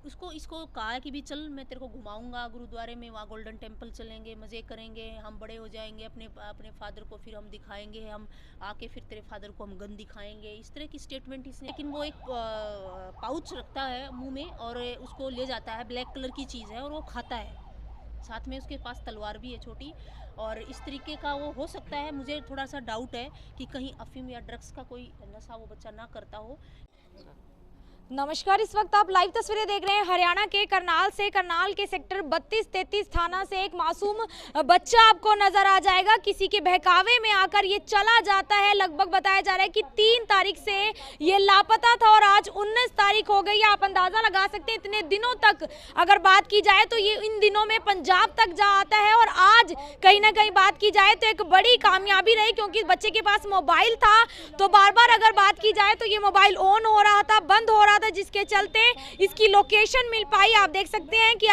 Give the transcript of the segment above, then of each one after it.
उसको इसको कहा है कि भी चल मैं तेरे को घुमाऊंगा गुरुद्वारे में, वहाँ गोल्डन टेम्पल चलेंगे, मज़े करेंगे, हम बड़े हो जाएंगे, अपने अपने फादर को फिर हम दिखाएंगे, हम आके फिर तेरे फादर को हम गन दिखाएंगे, इस तरह की स्टेटमेंट इसने। लेकिन वो एक पाउच रखता है मुंह में और उसको ले जाता है, ब्लैक कलर की चीज़ है और वो खाता है, साथ में उसके पास तलवार भी है छोटी। और इस तरीके का वो हो सकता है, मुझे थोड़ा सा डाउट है कि कहीं अफीम या ड्रग्स का कोई नशा वो बच्चा ना करता हो। नमस्कार, इस वक्त आप लाइव तस्वीरें देख रहे हैं हरियाणा के करनाल से। करनाल के सेक्टर 32-33 थाना से एक मासूम बच्चा आपको नजर आ जाएगा। किसी के बहकावे में आकर ये चला जाता है। लगभग बताया जा रहा है कि 3 तारीख से ये लापता था और आज 19 तारीख हो गई। आप अंदाजा लगा सकते हैं इतने दिनों तक अगर बात की जाए तो ये इन दिनों में पंजाब तक जा आता है। और आज कहीं ना कहीं बात की जाए तो एक बड़ी कामयाबी रही, क्योंकि बच्चे के पास मोबाइल था तो बार बार अगर बात की जाए तो ये मोबाइल ऑन हो रहा था, बंद हो रहा था, जिसके चलते इसकी लोकेशन मिल पाई। आप देख सकते हैं कि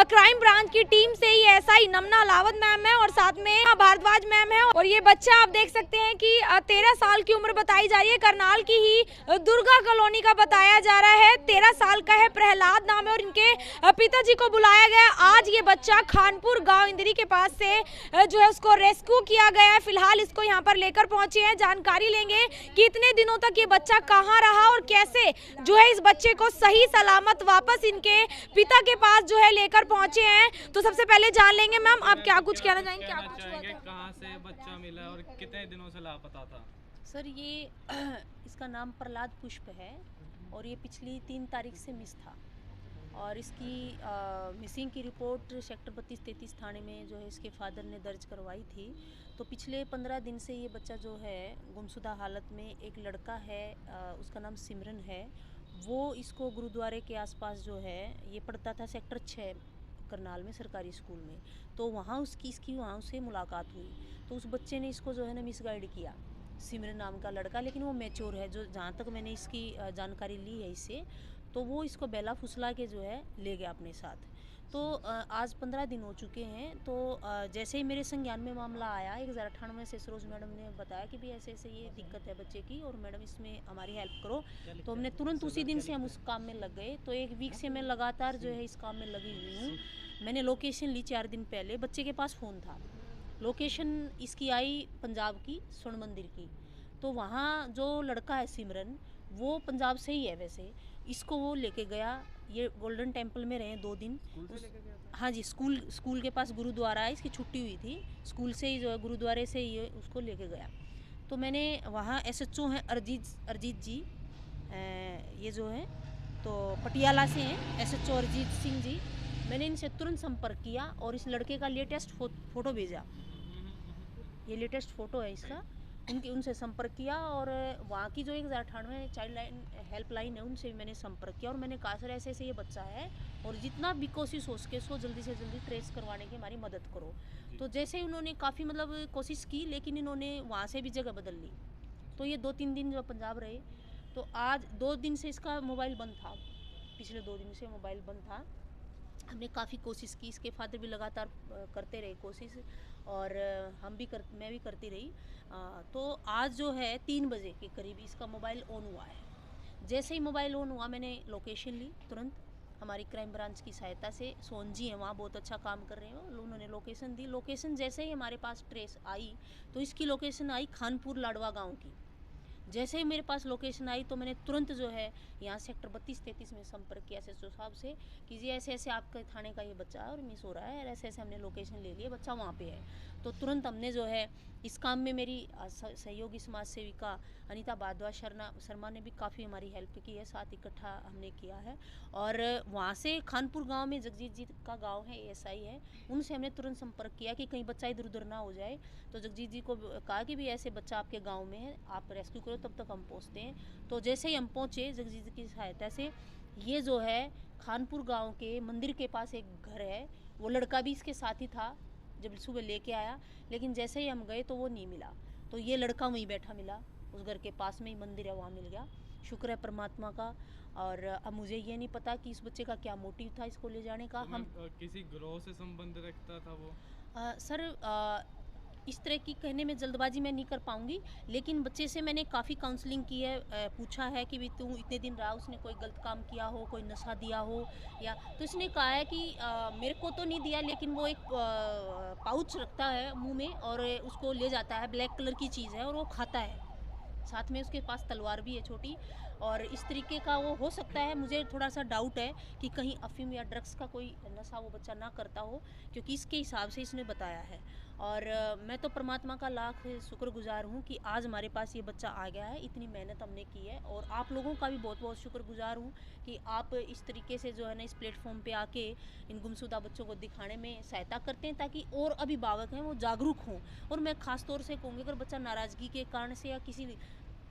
क्राइम ब्रांच की टीम से ही एसआई नमना अलावत मैम है और साथ में भारद्वाज मैम है। और ये बच्चा आप देख सकते हैं कि 13 साल की उम्र बताई जा रही है। करनाल की ही दुर्गा कॉलोनी का बताया जा रहा है। 13 साल का है, प्रहलाद नाम है और इनके पिताजी को बुलाया गया। आज ये बच्चा खानपुर गांव इंदिरी के पास से जो है उसको रेस्क्यू किया गया है। फिलहाल इसको यहाँ पर लेकर पहुंचे हैं। जानकारी लेंगे कि इतने दिनों तक ये बच्चा कहाँ रहा और कैसे जो है इस बच्चे को सही सलामत वापस इनके पिता के पास जो है लेकर पहुंचे हैं। तो सबसे पहले जान लेंगे मैम, आप क्या कुछ कहना चाहेंगे? क्या कुछ हुआ था? कहाँ से बच्चा मिला और कितने दिनों से लापता था? सर ये इसका नाम प्रहलाद पुष्प है और ये पिछली 3 तारीख से मिस था और इसकी मिसिंग की रिपोर्ट सेक्टर 32-33 थाने में जो है इसके फादर ने दर्ज करवाई थी। तो पिछले 15 दिन से ये बच्चा जो है गुमशुदा हालत में, एक लड़का है उसका नाम सिमरन है, वो इसको गुरुद्वारे के आसपास जो है, ये पढ़ता था सेक्टर 6 करनाल में सरकारी स्कूल में। तो वहाँ इसकी वहाँ से मुलाकात हुई। तो उस बच्चे ने इसको जो है ना मिसगाइड किया, सिमरन नाम का लड़का, लेकिन वो मैच्योर है, जो जहाँ तक मैंने इसकी जानकारी ली है इससे, तो वो इसको बेला फुसला के जो है ले गया अपने साथ। तो आज 15 दिन हो चुके हैं। तो जैसे ही मेरे संज्ञान में मामला आया, 1098 से सरोज मैडम ने बताया कि भी ऐसे ऐसे ये दिक्कत है बच्चे की और मैडम इसमें हमारी हेल्प करो। तो हमने तुरंत उसी दिन से हम उस काम में लग गए। तो 1 वीक से मैं लगातार जो है इस काम में लगी हुई हूँ। मैंने लोकेशन ली 4 दिन पहले, बच्चे के पास फ़ोन था, लोकेशन इसकी आई पंजाब की स्वर्ण मंदिर की। तो वहाँ जो लड़का है सिमरन, वो पंजाब से ही है वैसे। इसको वो लेके गया, ये गोल्डन टेम्पल में रहे 2 दिन। हाँ जी, स्कूल के पास गुरुद्वारा है, इसकी छुट्टी हुई थी, स्कूल से ही जो है गुरुद्वारे से ही उसको लेके गया। तो मैंने वहाँ एसएचओ हैं अरजीत जी, ये जो है तो पटियाला से हैं एसएचओ अरजीत सिंह जी। मैंने इनसे तुरंत संपर्क किया और इस लड़के का लेटेस्ट फ़ोटो भेजा, ये लेटेस्ट फ़ोटो है इसका। उनसे संपर्क किया और वहाँ की जो 1098 चाइल्ड लाइन हेल्पलाइन है उनसे भी मैंने संपर्क किया और मैंने कहा सर ऐसे ऐसे ये बच्चा है और जितना भी कोशिश हो सके सो जल्दी से जल्दी ट्रेस करवाने की हमारी मदद करो। तो जैसे ही उन्होंने काफ़ी मतलब कोशिश की, लेकिन इन्होंने वहाँ से भी जगह बदल ली। तो ये 2-3 दिन जो पंजाब रहे, तो आज 2 दिन से इसका मोबाइल बंद था, पिछले 2 दिन से मोबाइल बंद था। हमने काफ़ी कोशिश की, इसके फादर भी लगातार करते रहे कोशिश और मैं भी करती रही। तो आज जो है 3 बजे के करीब इसका मोबाइल ऑन हुआ है। जैसे ही मोबाइल ऑन हुआ मैंने लोकेशन ली तुरंत, हमारी क्राइम ब्रांच की सहायता से। सोन जी हैं वहाँ, बहुत अच्छा काम कर रहे हैं, उन्होंने लोकेशन दी। लोकेशन जैसे ही हमारे पास ट्रेस आई तो इसकी लोकेशन आई खानपुर लाडवा गाँव की। जैसे ही मेरे पास लोकेशन आई तो मैंने तुरंत जो है यहाँ सेक्टर 32-33 में संपर्क किया एसएचओ साहब से कि जी ऐसे ऐसे आपके थाने का ये बच्चा है और मिस हो रहा है, ऐसे ऐसे हमने लोकेशन ले लिया, बच्चा वहाँ पे है। तो तुरंत हमने जो है इस काम में मेरी सहयोगी समाज सेविका अनीता भारद्वाज शर्मा ने भी काफ़ी हमारी हेल्प की है, साथ इकट्ठा हमने किया है। और वहाँ से खानपुर गांव में जगजीत जी का गांव है, एएसआई है, उनसे हमने तुरंत संपर्क किया कि कहीं बच्चा इधर उधर ना हो जाए। तो जगजीत जी को कहा कि भी ऐसे बच्चा आपके गांव में है, आप रेस्क्यू करो, तब तक हम पहुँचते हैं। तो जैसे ही हम पहुँचे जगजीत जी की सहायता से, ये जो है खानपुर गाँव के मंदिर के पास एक घर है, वो लड़का भी इसके साथ ही था जब सुबह लेके आया, लेकिन जैसे ही हम गए तो वो नहीं मिला। तो ये लड़का वहीं बैठा मिला, उस घर के पास में ही मंदिर है, वहाँ मिल गया। शुक्र है परमात्मा का। और अब मुझे ये नहीं पता कि इस बच्चे का क्या मोटिव था इसको ले जाने का। तो हम किसी ग्रोह से संबंध रखता था वो? सर इस तरह की कहने में जल्दबाजी मैं नहीं कर पाऊँगी, लेकिन बच्चे से मैंने काफ़ी काउंसलिंग की है, पूछा है कि भी तू इतने दिन रहा, उसने कोई गलत काम किया हो, कोई नशा दिया हो, या तो इसने कहा है कि मेरे को तो नहीं दिया, लेकिन वो एक पाउच रखता है मुँह में और उसको ले जाता है, ब्लैक कलर की चीज़ है और वो खाता है। साथ में उसके पास तलवार भी है छोटी, और इस तरीके का वो हो सकता है। मुझे थोड़ा-सा डाउट है कि कहीं अफ़ीम या ड्रग्स का कोई नशा वो बच्चा ना करता हो, क्योंकि इसके हिसाब से इसने बताया है। और मैं तो परमात्मा का लाख शुक्रगुज़ार हूँ कि आज हमारे पास ये बच्चा आ गया है, इतनी मेहनत हमने की है, और आप लोगों का भी बहुत-बहुत शुक्रगुज़ार हूँ कि आप इस तरीके से जो है ना इस प्लेटफ़ॉर्म पे आके इन गुमशुदा बच्चों को दिखाने में सहायता करते हैं, ताकि और अभिभावक हैं वो जागरूक हों। और मैं ख़ास तौर से कहूँगी, अगर बच्चा नाराज़गी के कारण से या किसी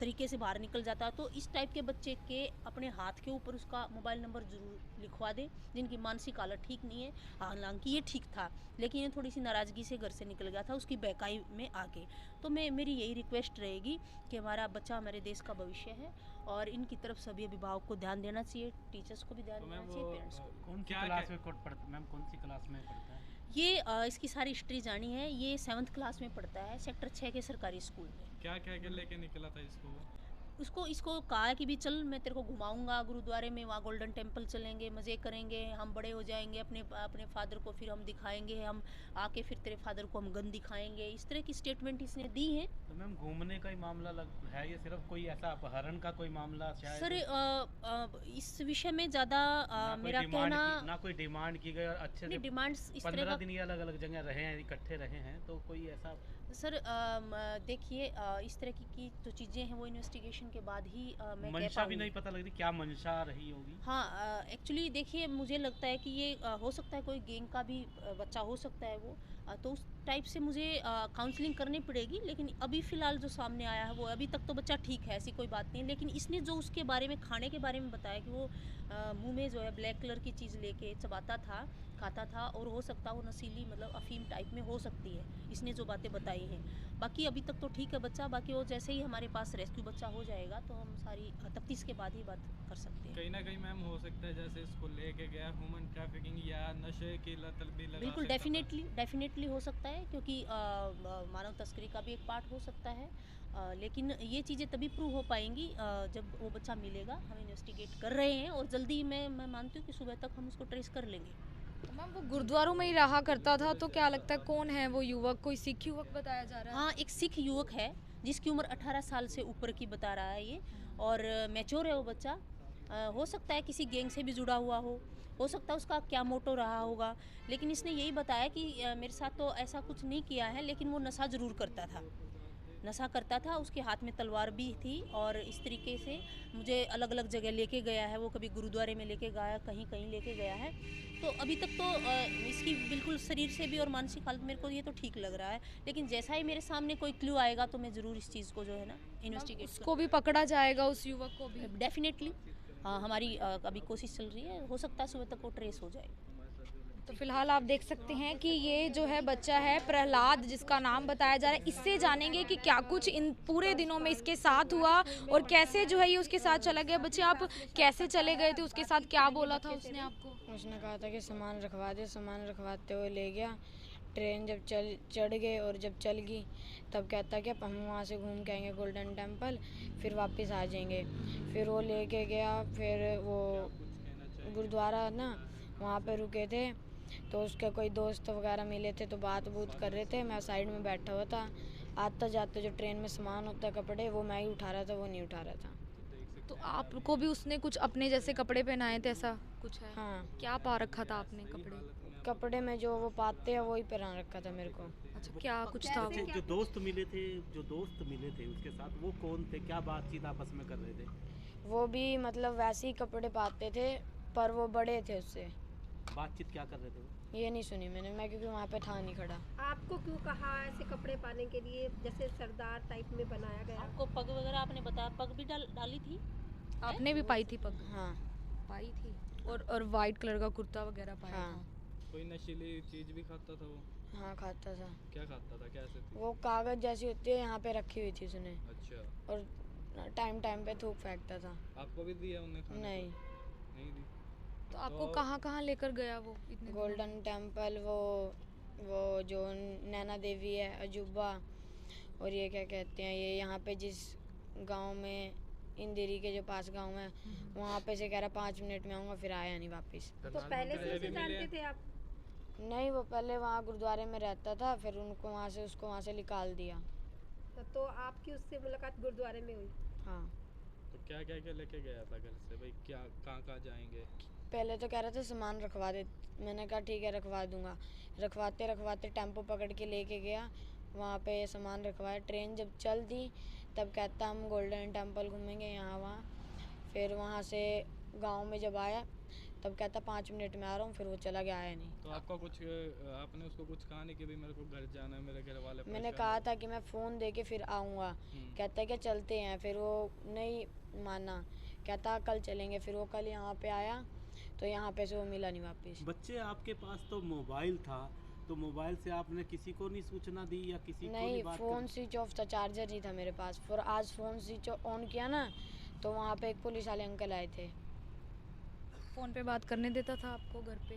तरीके से बाहर निकल जाता है, तो इस टाइप के बच्चे के अपने हाथ के ऊपर उसका मोबाइल नंबर ज़रूर लिखवा दें, जिनकी मानसिक हालत ठीक नहीं है। हालांकि ये ठीक था, लेकिन ये थोड़ी सी नाराज़गी से घर से निकल गया था उसकी बहकाई में आके। तो मेरी यही रिक्वेस्ट रहेगी कि हमारा बच्चा हमारे देश का भविष्य है, और इनकी तरफ सभी अभिभावक को ध्यान देना चाहिए, टीचर्स को भी ध्यान तो देना मैम चाहिए, वो पेरेंट्स को। कौन सी क्लास में पढ़ता मैम, कौन सी क्लास में पढ़ता है? ये इसकी सारी हिस्ट्री जानी है। ये 7th क्लास में पढ़ता है, सेक्टर 6 के सरकारी स्कूल में। क्या क्या क्या लेके निकला था इसको? इसको कहा है कि भी चल मैं तेरे को घुमाऊंगा गुरुद्वारे में, वहाँ गोल्डन टेम्पल चलेंगे, मज़े करेंगे, हम बड़े हो जाएंगे, अपने फादर को फिर हम दिखाएंगे, हम आके फिर तेरे फादर को हम गन दिखाएंगे। इस तरह की स्टेटमेंट इसने दी है। तो मैम घूमने का ही मामला है ये, सिर्फ कोई ऐसा अपहरण का कोई मामला शायद? सर इस विषय में ज़्यादा मेरा कहना, ना कोई डिमांड की गई, और अच्छे से डिमांड्स इस तरह 15 का। दिन ये अलग अलग जगह रहे हैं, इकट्ठे रहे हैं, तो कोई ऐसा? सर देखिए इस तरह की जो चीज़ें हैं वो इन्वेस्टिगेशन के बाद ही मैं कह मंशा भी पाऊंगी। नहीं पता लगती, क्या मंशा रही होगी? हाँ, एक्चुअली देखिए मुझे लगता है कि ये हो सकता है कोई गैंग का भी बच्चा हो सकता है वो, तो उस टाइप से मुझे काउंसलिंग करनी पड़ेगी। लेकिन अभी फ़िलहाल जो सामने आया है वो अभी तक तो बच्चा ठीक है, ऐसी कोई बात नहीं है। लेकिन इसने जो उसके बारे में, खाने के बारे में बताया कि वो मुंह में जो है ब्लैक कलर की चीज़ लेके चबाता था, खाता था, और हो सकता है वो नशीली मतलब अफीम टाइप में हो सकती है, इसने जो बातें बताई हैं। बाकी अभी तक तो ठीक है बच्चा, बाकी वो जैसे ही हमारे पास रेस्क्यू बच्चा हो जाएगा तो हम सारी तफ्तीश के बाद ही बात कर सकते हैं। कहीं ना कहीं मैम हो सकता है जैसे इसको लेके गया ह्यूमन ट्रैफिकिंग या नशे की लत भी लगा बिल्कुल, सकता था। डेफिनेटली हो सकता है, क्योंकि मानव तस्करी का भी एक पार्ट हो सकता है। लेकिन ये चीज़ें तभी प्रूव हो पाएंगी जब वो बच्चा मिलेगा। हम इन्वेस्टिगेट कर रहे हैं, और जल्दी मैं मानती हूँ कि सुबह तक हम उसको ट्रेस कर लेंगे। तो मैम वो गुरुद्वारों में ही रहा करता था, तो क्या लगता है कौन है वो युवक? कोई सिख युवक बताया जा रहा है? हाँ, एक सिख युवक है जिसकी उम्र 18 साल से ऊपर की बता रहा है ये, और मैच्योर है वो बच्चा। हो सकता है किसी गैंग से भी जुड़ा हुआ हो सकता है उसका क्या मोटो रहा होगा। लेकिन इसने यही बताया कि मेरे साथ तो ऐसा कुछ नहीं किया है, लेकिन वो नशा ज़रूर करता था, उसके हाथ में तलवार भी थी, और इस तरीके से मुझे अलग अलग जगह लेके गया है वो, कभी गुरुद्वारे में लेके गया, कहीं कहीं लेके गया है। तो अभी तक तो इसकी बिल्कुल शरीर से भी और मानसिक हालत मेरे को ये तो ठीक लग रहा है। लेकिन जैसा ही मेरे सामने कोई क्लू आएगा तो मैं ज़रूर इस चीज़ को जो है ना इन्वेस्टिगेट उसको भी पकड़ा जाएगा, उस युवक को भी? डेफिनेटली। हाँ, हमारी अभी कोशिश चल रही है, हो सकता है सुबह तक वो ट्रेस हो जाए। तो फिलहाल आप देख सकते हैं कि ये जो है बच्चा है प्रहलाद, जिसका नाम बताया जा रहा है। इससे जानेंगे कि क्या कुछ इन पूरे दिनों में इसके साथ हुआ और कैसे जो है ये उसके साथ चला गया। बच्चे, आप कैसे चले गए थे उसके साथ, क्या बोला था उसने आपको? उसने कहा था कि सामान रखवा दे, सामान रखवाते हुए ले गया। ट्रेन जब चढ़ गए और जब चल गई तब कहता कि अब हम वहाँ से घूम के आएंगे गोल्डन टेम्पल, फिर वापस आ जाएंगे। फिर वो लेके गया, फिर वो गुरुद्वारा ना वहाँ पे रुके थे, तो उसके कोई दोस्त वगैरह मिले थे तो बात कर रहे थे। मैं साइड में बैठा हुआ था। आते जाते जो ट्रेन में सामान होता है कपड़े, वो मैं ही उठा रहा था, वो नहीं उठा रहा था। तो आपको भी उसने कुछ अपने जैसे कपड़े पहनाए थे, ऐसा कुछ है? हाँ, क्या पा रखा था आपने कपड़े? कपड़े में जो वो पाते हैं वही पहना रखा था मेरे को। अच्छा, क्या कुछ था वो? जो दोस्त मिले थे उसके साथ, वो कौन थे, क्या बातचीत आपस में कर रहे थे? वो भी मतलब वैसे ही कपड़े पाते थे, पर वो बड़े थे उससे। बातचीत क्या कर रहे थे वो? ये नहीं सुनी मैंने, मैं क्योंकि वहाँ पे था नहीं खड़ा। आपको क्यों कहा ऐसे कपड़े पाने के लिए, जैसे सरदार टाइप में बनाया गया? आपको पग वगैरह आपने बताया, पग भी डाली थी? आपने भी पाई थी पग? हाँ पाई थी। और वाइट कलर का कुर्ता वगैरह पाया हाँ था? कोई नशीली चीज भी खाता था वो? हाँ, खाता था। क्या खाता था, कैसे थी? वो कागज जैसी होती है यहाँ पे रखी हुई थी उसने, अच्छा, और टाइम टाइम पे थूक फेंकता था। आपको भी दिया उन्हें खाने नहीं, को? नहीं दी। तो आपको तो- कहाँ कहाँ लेकर गया वो इतने दिनों? गोल्डन टेम्पल, वो वो जो नैना देवी है, अजूबा, और ये क्या कहते हैं, ये यहाँ पे जिस गांव में इंदिरी के जो पास गांव है वहाँ पे से कह रहा 5 मिनट में आऊँगा, फिर आया नहीं वापस। तो पहले से उसे जानते थे आप? नहीं, वो पहले वहाँ गुरुद्वारे में रहता था, फिर उसको वहाँ से निकाल दिया। तो आपकी उससे मुलाकात गुरुद्वारे में हुई? हाँ। तो क्या क्या क्या लेके गया था घर से भाई, क्या कहाँ जाएंगे? पहले तो कह रहा था सामान रखवा दे, मैंने कहा ठीक है रखवा दूंगा। रखवाते रखवाते टेम्पो पकड़ के लेके गया, वहाँ पे सामान रखवाया। ट्रेन जब चल दी तब कहता हम गोल्डन टेम्पल घूमेंगे यहाँ वहाँ। फिर वहाँ से गांव में जब आया तब कहता 5 मिनट में आ रहा हूँ, फिर वो चला गया, आया नहीं। तो आपने उसको कुछ कहा नहीं कि भाई मेरे को घर जाना है, मेरे घर वाले मैंने परेशान कहा हैं? था कि मैं फ़ोन दे के फिर आऊँगा। कहता है कि चलते हैं, फिर वो नहीं माना, कहता कल चलेंगे। फिर वो कल यहाँ पे आया तो यहाँ पे से वो मिला नहीं वापस। बच्चे आपके पास तो मोबाइल था, तो मोबाइल से आपने किसी को नहीं सूचना दी या किसी को नहीं, नहीं बात फ़ोन स्विच ऑफ था, चार्जर नहीं था मेरे पास। फिर आज फ़ोन स्विच ऑन किया ना तो वहाँ पे एक पुलिस वाले अंकल आए थे। फ़ोन पे बात करने देता था आपको घर पे?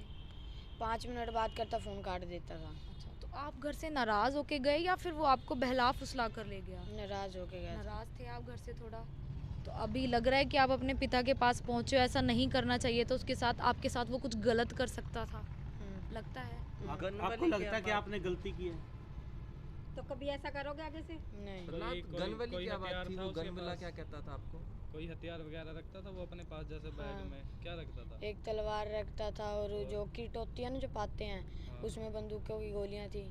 5 मिनट बात करता, फ़ोन काट देता था। अच्छा, तो आप घर से नाराज़ होके गए या फिर वो आपको बहला फुसला कर ले गया? नाराज़ होके गया था। नाराज़ थे आप घर से थोड़ा? तो अभी लग रहा है कि आप अपने पिता के पास पहुँचे, ऐसा नहीं करना चाहिए तो उसके साथ आपके साथ वो कुछ गलत कर सकता था, लगता है? आपको लगता है कि आपने गलती की है? तो कभी ऐसा करोगे आगे से? नहीं। गन वाली क्या बात थी? वो गन वाला क्या कहता था आपको? कोई हथियार वगैरह रखता था वो अपने पास, जैसे बैग हाँ। में क्या रखता था? एक तलवार रखता था और जो किट होती है ना जो पाते हैं, हाँ। उसमें बंदूकों की गोलियां थी।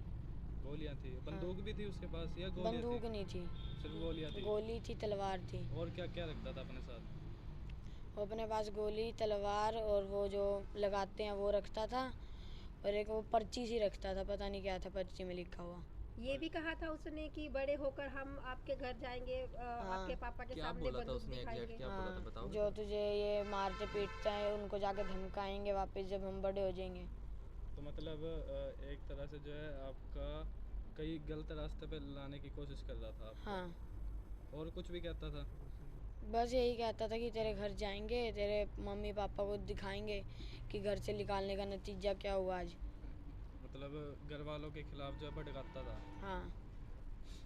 गोलियां थी? बंदूक भी थी उसके पास या गोलियां बंदूक थी? नहीं थी, सिर्फ गोलियां थी? गोली थी, तलवार थी। और क्या क्या रखता था अपने साथ? वो अपने पास गोली, तलवार और वो जो लगाते हैं वो रखता था, और एक वो पर्ची सी रखता था, पता नहीं क्या था पर्ची में लिखा हुआ। ये भी कहा था उसने कि बड़े होकर हम आपके घर जाएंगे, आपके पापा के क्या सामने बोला था बंदूक उसने एग्जैक्ट? दिखाएंगे। क्या बोला था बताओ? जो तुझे ये मारते पीटते हैं उनको जाके धमकाएंगे वापस जब हम बड़े हो जाएंगे। तो मतलब एक तरह से जो है आपका कई गलत रास्ते पे लाने की कोशिश कर रहा था आपको। हाँ, और कुछ भी कहता था? बस यही कहता था कि तेरे घर जाएंगे, तेरे मम्मी पापा को दिखाएंगे कि घर से निकालने का नतीजा क्या हुआ आज। मतलब घर वालों के खिलाफ जो है भड़काता था। हाँ।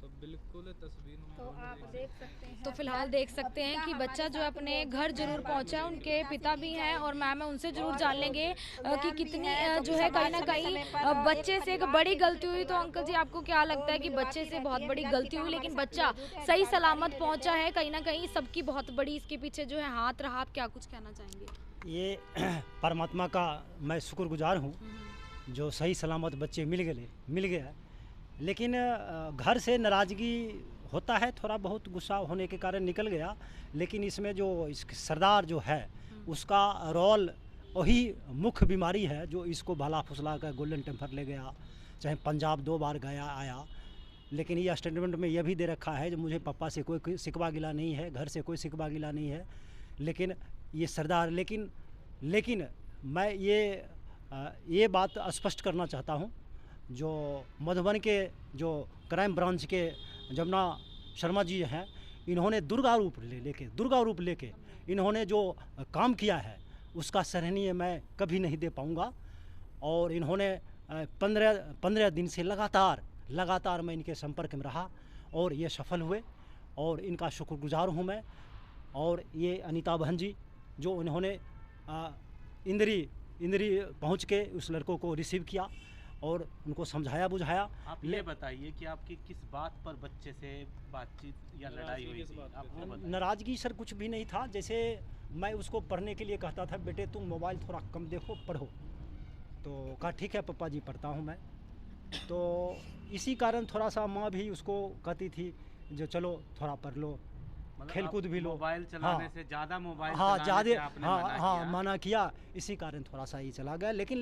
तो बिल्कुल तस्वीर में तो आप देख सकते हैं। तो फिलहाल देख सकते हैं कि बच्चा जो है अपने घर जरूर पहुंचा है, उनके पिता भी हैं और मैम है, उनसे जरूर जान लेंगे कि कितनी जो है कहीं ना कहीं बच्चे से एक बड़ी गलती हुई। तो अंकल जी आपको क्या लगता है कि बच्चे से बहुत बड़ी गलती हुई लेकिन बच्चा सही सलामत पहुंचा है, कहीं ना कहीं सबकी बहुत बड़ी इसके पीछे जो है हाथ रहा, आप क्या कुछ कहना चाहेंगे? ये परमात्मा का मैं शुक्रगुजार हूँ जो सही सलामत बच्चे मिल गया। लेकिन घर से नाराज़गी होता है, थोड़ा बहुत गुस्सा होने के कारण निकल गया, लेकिन इसमें जो सरदार जो है उसका रोल वही मुख्य बीमारी है जो इसको भला फुसला कर गोल्डन टेम्पल ले गया, चाहे पंजाब 2 बार गया आया। लेकिन ये स्टेटमेंट में यह भी दे रखा है जो मुझे पापा से कोई शिकवा गिला नहीं है, घर से कोई शिकवा गिला नहीं है। लेकिन ये सरदार लेकिन मैं ये बात स्पष्ट करना चाहता हूँ, जो मधुबन के जो क्राइम ब्रांच के जमुना शर्मा जी हैं, इन्होंने दुर्गा रूप लेके इन्होंने जो काम किया है उसका सराहनीय मैं कभी नहीं दे पाऊँगा। और इन्होंने 15 दिन से लगातार मैं इनके संपर्क में रहा और ये सफल हुए और इनका शुक्रगुजार हूँ मैं। और ये अनीता बहन जी जो इन्होंने इंदिरी पहुँच के उस लड़कों को रिसीव किया और उनको समझाया बुझाया। आप ये बताइए कि आपकी किस बात पर बच्चे से बातचीत या लड़ाई हुई थी? आपको बताइए। नाराज़गी सर कुछ भी नहीं था, जैसे मैं उसको पढ़ने के लिए कहता था, बेटे तुम मोबाइल थोड़ा कम देखो, पढ़ो। तो कहा ठीक है पापा जी पढ़ता हूँ मैं। तो इसी कारण थोड़ा सा माँ भी उसको कहती थी जो चलो थोड़ा पढ़ लो, मतलब खेलकूद भी लो। मोबाइल चलाने हाँ, से ज़्यादा मोबाइल हाँ चलाने से आपने मना मना किया, इसी कारण थोड़ा सा ही चला गया। लेकिन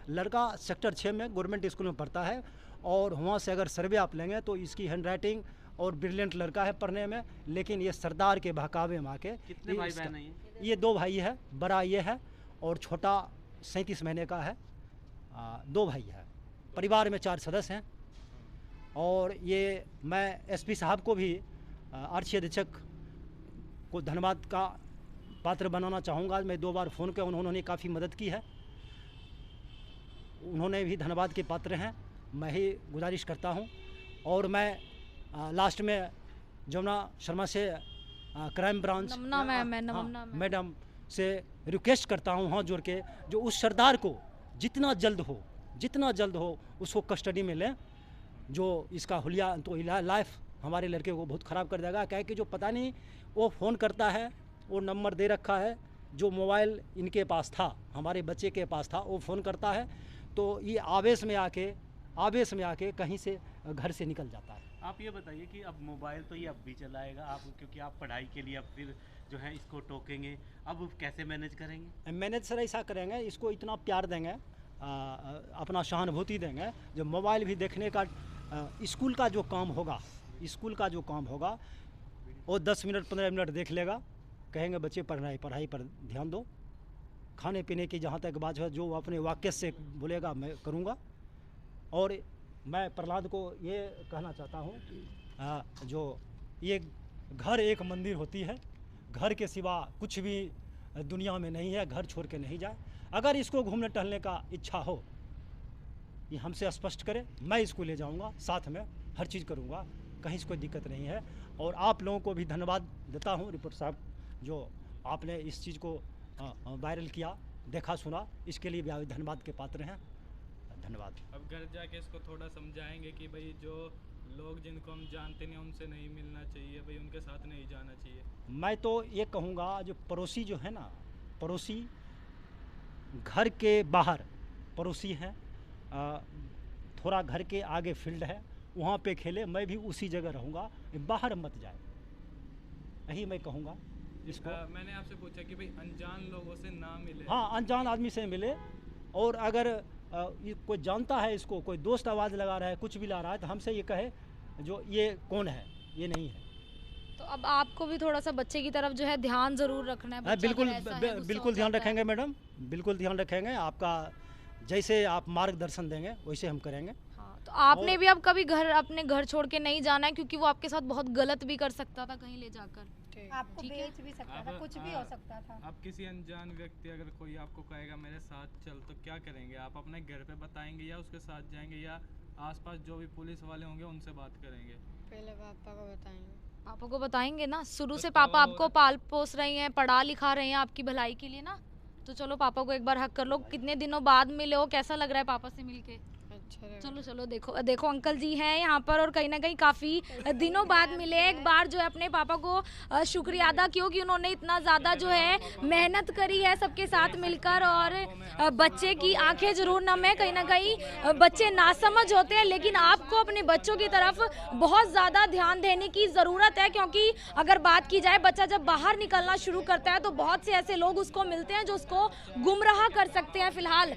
लड़का सेक्टर 6 में गवर्नमेंट स्कूल में पढ़ता है और वहाँ से अगर सर्वे आप लेंगे तो इसकी हैंडराइटिंग और ब्रिलियंट लड़का है पढ़ने में। लेकिन ये सरदार के बहकावे में आके कितने भाई बहन हैं? ये 2 भाई है, बड़ा ये है और छोटा 37 महीने का है। 2 भाई है, परिवार में 4 सदस्य हैं। और ये मैं एसपी साहब को भी आरक्षी अधीक्षक को धन्यवाद का पात्र बनाना चाहूँगा। मैं 2 बार फ़ोन किया, उन्होंने काफ़ी मदद की है, उन्होंने भी धन्यवाद के पात्र हैं। मैं ही गुजारिश करता हूँ। और मैं लास्ट में जमुना शर्मा से क्राइम ब्रांच मैडम से रिक्वेस्ट करता हूँ हाथ जोड़ के, जो उस सरदार को जितना जल्द हो उसको कस्टडी में लें। जो इसका हुलिया तो लाइफ हमारे लड़के को बहुत ख़राब कर देगा। क्या है कि जो पता नहीं वो फ़ोन करता है, वो नंबर दे रखा है, जो मोबाइल इनके पास था, हमारे बच्चे के पास था, वो फ़ोन करता है तो ये आवेश में आके कहीं से घर से निकल जाता है। आप ये बताइए कि अब मोबाइल तो ये अब भी चलाएगा आप, क्योंकि आप पढ़ाई के लिए अब फिर जो है इसको टोकेंगे, अब कैसे मैनेज करेंगे? मैनेज सर ऐसा करेंगे, इसको इतना प्यार देंगे, अपना सहानुभूति देंगे। जो मोबाइल भी देखने का स्कूल का जो काम होगा वो 10 मिनट 15 मिनट देख लेगा। कहेंगे बच्चे पढ़ाई पर ध्यान दो। खाने पीने की जहाँ तक बात है, जो अपने वाक्य से बोलेगा मैं करूँगा। और मैं प्रहलाद को ये कहना चाहता हूँ, जो ये घर एक मंदिर होती है, घर के सिवा कुछ भी दुनिया में नहीं है, घर छोड़ के नहीं जाए। अगर इसको घूमने टहलने का इच्छा हो, ये हमसे स्पष्ट करे, मैं इसको ले जाऊंगा, साथ में हर चीज़ करूंगा, कहीं से कोई दिक्कत नहीं है। और आप लोगों को भी धन्यवाद देता हूं रिपोर्टर साहब, जो आपने इस चीज़ को वायरल किया, देखा सुना, इसके लिए भी धन्यवाद के पात्र हैं। धन्यवाद। अब घर जाके इसको थोड़ा समझाएंगे कि भाई जो लोग जिनको हम जानते नहीं उनसे नहीं मिलना चाहिए, भाई उनके साथ नहीं जाना चाहिए। मैं तो ये कहूँगा, जो पड़ोसी जो है ना, पड़ोसी घर के बाहर पड़ोसी हैं, थोड़ा घर के आगे फील्ड है, वहाँ पे खेले, मैं भी उसी जगह रहूँगा, बाहर मत जाए, यही मैं कहूँगा इसको। मैंने आपसे पूछा कि भाई अनजान लोगों से ना मिले। हाँ, अनजान आदमी से मिले। और अगर कोई जानता है इसको, कोई दोस्त आवाज़ लगा रहा है, कुछ भी ला रहा है, तो हमसे ये कहे जो ये कौन है, ये नहीं है। तो अब आपको भी थोड़ा सा बच्चे की तरफ जो है ध्यान ज़रूर रखना है। बिल्कुल ध्यान रखेंगे मैडम, बिल्कुल ध्यान रखेंगे। आपका जैसे आप मार्गदर्शन देंगे वैसे हम करेंगे। हाँ, तो आपने भी अब कभी अपने घर छोड़ के नहीं जाना है, क्योंकि वो आपके साथ बहुत गलत भी कर सकता था कहीं ले जाकर। आपको बेच भी सकता था, कुछ भी हो सकता था। आप किसी अनजान व्यक्ति अगर कोई आपको कहेगा मेरे साथ चल, तो क्या करेंगे आप? अपने घर पे बताएंगे या उसके साथ जाएंगे, या आसपास जो भी पुलिस वाले होंगे उनसे बात करेंगे? पहले पापा को बताएंगे। पापा को बताएंगे ना, शुरू से पापा आपको पाल पोस रही हैं, पढ़ा लिखा रहे हैं आपकी भलाई के लिए ना, तो चलो पापा को एक बार हक कर लो। कितने दिनों बाद मिले हो, कैसा लग रहा है पापा से मिलके? चलो देखो अंकल जी हैं यहाँ पर, और कहीं ना कहीं काफ़ी दिनों बाद मिले। एक बार जो है अपने पापा को शुक्रिया अदा किया कि उन्होंने इतना ज़्यादा जो है मेहनत करी है सबके साथ मिलकर, और बच्चे की आंखें जरूर नम है। कहीं ना कहीं बच्चे नासमझ होते हैं, लेकिन आपको अपने बच्चों की तरफ बहुत ज़्यादा ध्यान देने की ज़रूरत है, क्योंकि अगर बात की जाए, बच्चा जब बाहर निकलना शुरू करता है तो बहुत से ऐसे लोग उसको मिलते हैं जो उसको गुमराह कर सकते हैं। फिलहाल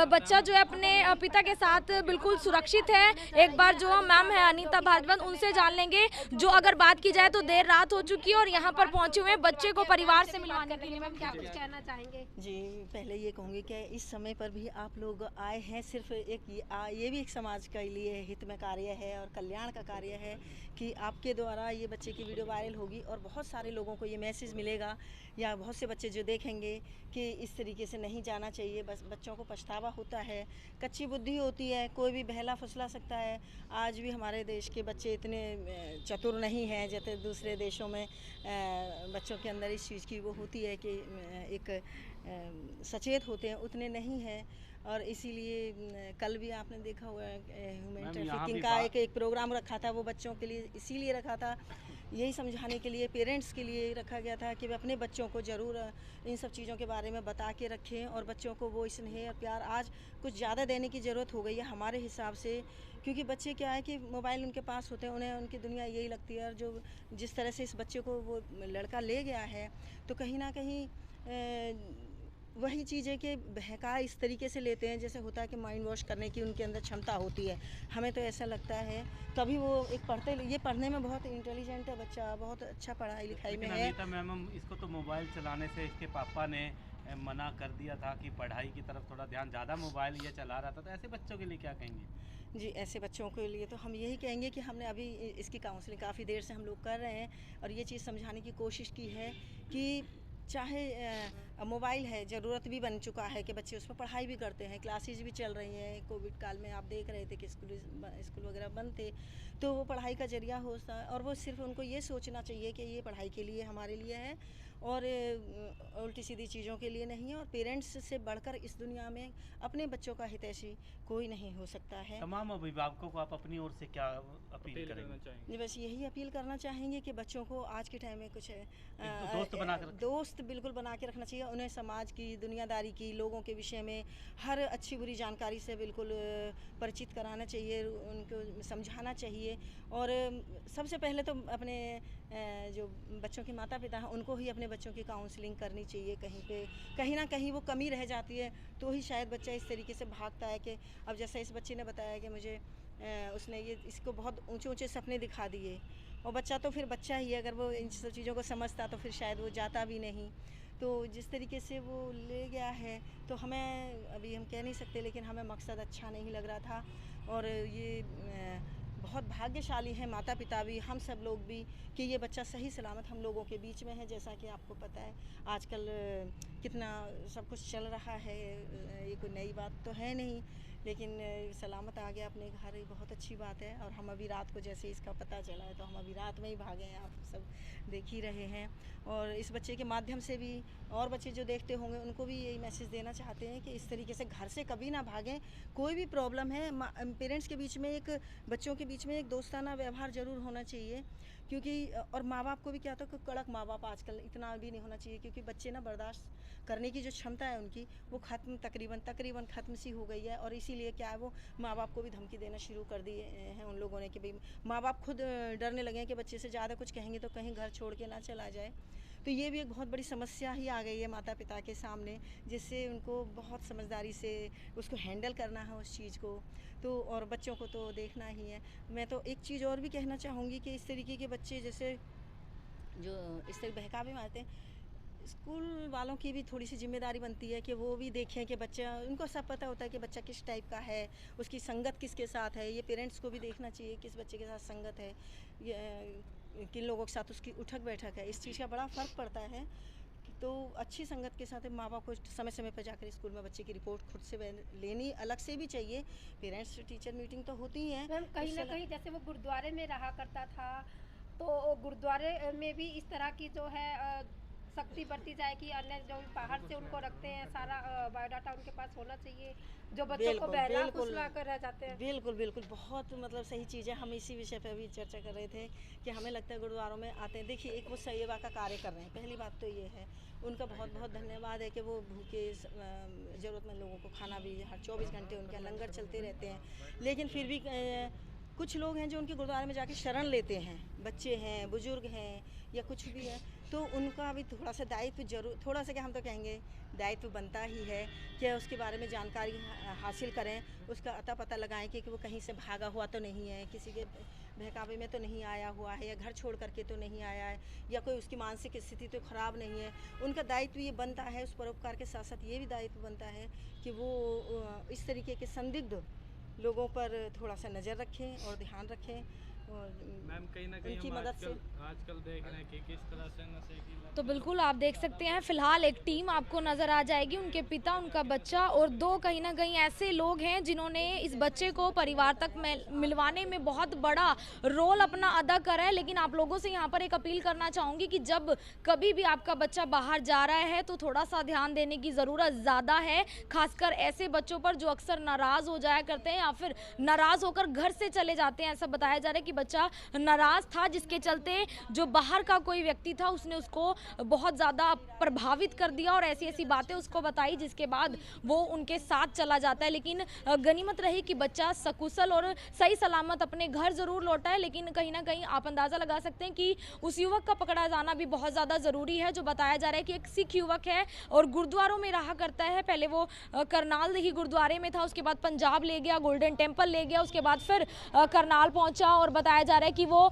बच्चा जो है अपने पिता के साथ बिल्कुल सुरक्षित है। एक बार जो मैम है अनीता भारद्वाज, उनसे जान लेंगे। जो अगर बात की जाए तो देर रात हो चुकी है और यहाँ पर पहुंचे हुए बच्चे को परिवार से मिलवाने के लिए। मैम क्या कुछ कहना चाहेंगे? जी, पहले ये कहूँगी कि इस समय पर भी आप लोग आए हैं, सिर्फ ये भी एक समाज के लिए हित में कार्य है और कल्याण का कार्य है कि आपके द्वारा ये बच्चे की वीडियो वायरल होगी और बहुत सारे लोगों को ये मैसेज मिलेगा, या बहुत से बच्चे जो देखेंगे कि इस तरीके से नहीं जाना चाहिए। बस बच्चों को पछतावा होता है, कच्ची बुद्धि होती है, कोई भी बहला फुसला सकता है। आज भी हमारे देश के बच्चे इतने चतुर नहीं हैं जैसे दूसरे देशों में बच्चों के अंदर इस चीज़ की वो होती है कि एक सचेत होते हैं, उतने नहीं हैं। और इसीलिए कल भी आपने देखा हुआ ह्यूमन ट्रैफिकिंग का एक प्रोग्राम रखा था, वो बच्चों के लिए इसीलिए रखा था, यही समझाने के लिए, पेरेंट्स के लिए रखा गया था कि वे अपने बच्चों को ज़रूर इन सब चीज़ों के बारे में बता के रखें, और बच्चों को वो स्नेह और प्यार आज कुछ ज़्यादा देने की ज़रूरत हो गई है हमारे हिसाब से। क्योंकि बच्चे क्या है कि मोबाइल उनके पास होते हैं, उन्हें उनकी दुनिया यही लगती है। और जो जिस तरह से इस बच्चे को वो लड़का ले गया है, तो कहीं ना कहीं वही चीज़ है कि बहका इस तरीके से लेते हैं, जैसे होता है कि माइंड वॉश करने की उनके अंदर क्षमता होती है। हमें तो ऐसा लगता है, तभी वो एक पढ़ने में बहुत इंटेलिजेंट है बच्चा, बहुत अच्छा पढ़ाई लिखाई में है। मैम, इसको तो मोबाइल चलाने से इसके पापा ने मना कर दिया था कि पढ़ाई की तरफ थोड़ा ध्यान, ज़्यादा मोबाइल ये चला रहा था, तो ऐसे बच्चों के लिए क्या कहेंगे? जी, ऐसे बच्चों के लिए तो हम यही कहेंगे कि हमने अभी इसकी काउंसलिंग काफ़ी देर से हम लोग कर रहे हैं, और ये चीज़ समझाने की कोशिश की है कि चाहे मोबाइल है, ज़रूरत भी बन चुका है कि बच्चे उस पर पढ़ाई भी करते हैं, क्लासेज भी चल रही हैं। कोविड काल में आप देख रहे थे कि स्कूल वगैरह बंद थे, तो वो पढ़ाई का ज़रिया होता है। और वो सिर्फ उनको ये सोचना चाहिए कि ये पढ़ाई के लिए हमारे लिए है और उल्टी सीधी चीज़ों के लिए नहीं है। और पेरेंट्स से बढ़कर इस दुनिया में अपने बच्चों का हितैषी कोई नहीं हो सकता है। तमाम अभिभावकों को आप अपनी ओर से क्या अपील करेंगे? जी, बस यही अपील करना चाहेंगे कि बच्चों को आज के टाइम में कुछ दोस्त बिल्कुल बना के रखना चाहिए। उन्हें समाज की, दुनियादारी की, लोगों के विषय में हर अच्छी बुरी जानकारी से बिल्कुल परिचित कराना चाहिए, उनको समझाना चाहिए। और सबसे पहले तो अपने जो बच्चों के माता पिता हैं उनको ही अपने बच्चों की काउंसलिंग करनी चाहिए। कहीं ना कहीं वो कमी रह जाती है तो ही शायद बच्चा इस तरीके से भागता है कि अब जैसे इस बच्चे ने बताया कि मुझे उसने इसको बहुत ऊंचे ऊंचे सपने दिखा दिए, और बच्चा तो फिर बच्चा ही है, अगर वो इन सब चीज़ों को समझता तो फिर शायद वो जाता भी नहीं। तो जिस तरीके से वो ले गया है तो हमें अभी हम कह नहीं सकते, लेकिन हमें मकसद अच्छा नहीं लग रहा था। और ये बहुत भाग्यशाली है माता पिता भी, हम सब लोग भी, कि ये बच्चा सही सलामत हम लोगों के बीच में है। जैसा कि आपको पता है आजकल कितना सब कुछ चल रहा है, ये कोई नई बात तो है नहीं, लेकिन सलामत आ गया अपने घर, ये बहुत अच्छी बात है। और हम अभी रात को जैसे इसका पता चला है तो हम अभी रात में ही भागे हैं, आप सब देख ही रहे हैं। और इस बच्चे के माध्यम से भी और बच्चे जो देखते होंगे उनको भी यही मैसेज देना चाहते हैं कि इस तरीके से घर से कभी ना भागें। कोई भी प्रॉब्लम है, पेरेंट्स के बीच में बच्चों के बीच में एक दोस्ताना व्यवहार ज़रूर होना चाहिए, क्योंकि और माँ बाप को भी क्या होता है कि कड़क माँ बाप आजकल इतना भी नहीं होना चाहिए, क्योंकि बच्चे ना बर्दाश्त करने की जो क्षमता है उनकी वो ख़त्म तकरीबन ख़त्म सी हो गई है। और इसीलिए क्या है, वो माँ बाप को भी धमकी देना शुरू कर दिए हैं उन लोगों ने कि भाई माँ बाप खुद डरने लगे हैं कि बच्चे से ज़्यादा कुछ कहेंगे तो कहीं घर छोड़ के ना चला जाए। तो ये भी एक बहुत बड़ी समस्या ही आ गई है माता पिता के सामने, जिससे उनको बहुत समझदारी से उसको हैंडल करना है उस चीज़ को। तो और बच्चों को तो देखना ही है। मैं तो एक चीज़ और भी कहना चाहूँगी कि इस तरीके के बच्चे जैसे जो इस तरह बहकावे मारते हैं, स्कूल वालों की भी थोड़ी सी जिम्मेदारी बनती है कि वो भी देखें कि बच्चा, उनको सब पता होता है कि बच्चा किस टाइप का है, उसकी संगत किसके साथ है। ये पेरेंट्स को भी देखना चाहिए किस बच्चे के साथ संगत है, किन लोगों के साथ उसकी उठक बैठक है, इस चीज़ का बड़ा फ़र्क पड़ता है। तो अच्छी संगत के साथ माँ बाप को समय समय पर जाकर स्कूल में बच्चे की रिपोर्ट खुद से लेनी अलग से भी चाहिए। पेरेंट्स टीचर मीटिंग तो होती ही है। मैम कहीं ना कहीं जैसे वो गुरुद्वारे में रहा करता था, तो गुरुद्वारे में भी इस तरह की जो है सख्ती बरती जाए कि अन्य जो बाहर से उनको रखते हैं सारा बायोडाटा उनके पास होना चाहिए, जो बच्चों को बहला फुसला कर रह जाते हैं। बिल्कुल बहुत मतलब सही चीज़ है। हम इसी विषय पर भी चर्चा कर रहे थे कि हमें लगता है गुरुद्वारों में आते हैं, देखिए एक वो सेवा का कार्य कर रहे हैं, पहली बात तो ये है। उनका बहुत धन्यवाद है कि वो भूखे ज़रूरतमंद लोगों को खाना भी हर 24 घंटे उनके लंगर चलते रहते हैं। लेकिन फिर भी कुछ लोग हैं जो उनके गुरुद्वारे में जाके शरण लेते हैं, बच्चे हैं, बुजुर्ग हैं या कुछ भी है, तो उनका भी थोड़ा सा दायित्व जरूर, थोड़ा सा क्या हम तो कहेंगे दायित्व बनता ही है कि उसके बारे में जानकारी हासिल करें, उसका अता पता लगाएं कि वो कहीं से भागा हुआ तो नहीं है, किसी के बहकावे में तो नहीं आया हुआ है, या घर छोड़ करके तो नहीं आया है, या कोई उसकी मानसिक स्थिति तो ख़राब नहीं है। उनका दायित्व ये बनता है, उस परोपकार के साथ साथ ये भी दायित्व बनता है कि वो इस तरीके के संदिग्ध लोगों पर थोड़ा सा नज़र रखें और ध्यान रखें। और मैम कहीं ना कहीं हम आजकल देख रहे हैं कि किस तरह से नशे की तो बिल्कुल आप देख सकते हैं फिलहाल एक टीम आपको नज़र आ जाएगी, उनके पिता, उनका बच्चा और दो कहीं ना कहीं ऐसे लोग हैं जिन्होंने इस बच्चे को परिवार तक मिलवाने में बहुत बड़ा रोल अपना अदा करा है। लेकिन आप लोगों से यहाँ पर एक अपील करना चाहूँगी कि जब कभी भी आपका बच्चा बाहर जा रहा है तो थोड़ा सा ध्यान देने की ज़रूरत ज़्यादा है, खासकर ऐसे बच्चों पर जो अक्सर नाराज़ हो जाया करते हैं या फिर नाराज़ होकर घर से चले जाते हैं। ऐसा बताया जा रहा है कि बच्चा नाराज़ था, जिसके चलते जो बाहर का कोई व्यक्ति था उसने उसको बहुत ज़्यादा प्रभावित कर दिया और ऐसी ऐसी बातें उसको बताई, जिसके बाद वो उनके साथ चला जाता है। लेकिन गनीमत रही कि बच्चा सकुशल और सही सलामत अपने घर ज़रूर लौटा है। लेकिन कहीं ना कहीं आप अंदाज़ा लगा सकते हैं कि उस युवक का पकड़ा जाना भी बहुत ज़्यादा ज़रूरी है। जो बताया जा रहा है कि एक सिख युवक है और गुरुद्वारों में रहा करता है, पहले वो करनाल ही गुरुद्वारे में था, उसके बाद पंजाब ले गया, गोल्डन टेम्पल ले गया, उसके बाद फिर करनाल पहुँचा और बताया जा रहा है कि वो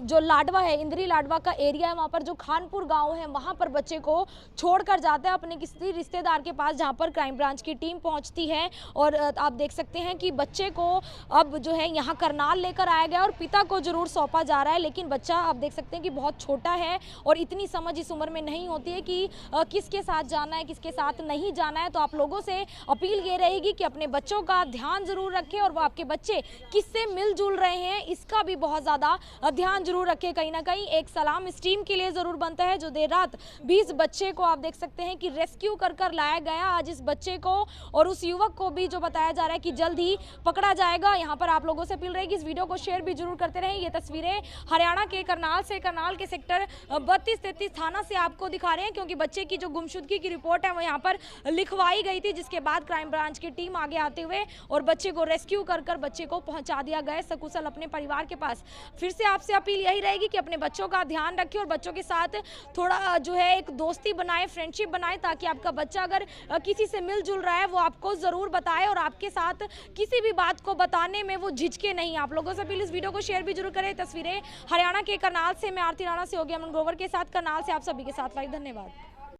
जो लाडवा है, इंद्री लाडवा का एरिया है, वहाँ पर जो खानपुर गाँव है वहाँ पर बच्चे को छोड़कर जाता है अपने किसी रिश्तेदार के पास, जहाँ पर क्राइम ब्रांच की टीम पहुँचती है। और आप देख सकते हैं कि बच्चे को अब जो है यहाँ करनाल लेकर आया गया और पिता को जरूर सौंपा जा रहा है, लेकिन बच्चा आप देख सकते हैं कि बहुत छोटा है और इतनी समझ इस उम्र में नहीं होती है कि किसके साथ जाना है, किसके साथ नहीं जाना है। तो आप लोगों से अपील ये रहेगी कि अपने बच्चों का ध्यान जरूर रखें और वो आपके बच्चे किससे मिलजुल रहे हैं इसका भी बहुत ज़्यादा ध्यान जरूर रखें। कहीं ना कहीं एक सलाम इस टीम के लिए ज़रूर बनता है जो देर रात 20 बच्चे को आप देख सकते हैं कि रेस्क्यू कर लाया गया। आज इस बच्चे को और उस युवक को भी जो बताया जा रहा है कि जल्द ही पकड़ा जाएगा। यहाँ पर आप लोगों से अपील रहेगी इस वीडियो को शेयर भी जरूर करते रहें। ये तस्वीरें हरियाणा के करनाल से, करनाल के सेक्टर 32-33 थाना से आपको दिखा रहे हैं, क्योंकि बच्चे की जो गुमशुदगी की रिपोर्ट है वो यहाँ पर लिखवाई गई थी, जिसके बाद क्राइम ब्रांच की टीम आगे आते हुए और बच्चे को रेस्क्यू कर बच्चे को पहुंचा दिया गया सकुशल अपने परिवार के पास। फिर से आपसे अपील यही रहेगी कि अपने बच्चों का ध्यान रखें और बच्चों के साथ थोड़ा जो है एक दोस्ती बनाए, फ्रेंडशिप बनाए, ताकि आपका बच्चा अगर किसी से मिलजुल रहा है वो आपको ज़रूर बताए और आपके साथ किसी भी बात को बताने में वो झिझके नहीं। आप लोगों से प्लीज़ वीडियो को शेयर भी जरूर करें। तस्वीरें हरियाणा के करनाल से, मैं आरती राणा से, होगी अमन ग्रोवर के साथ, करनाल से आप सभी के साथ लाइव। धन्यवाद।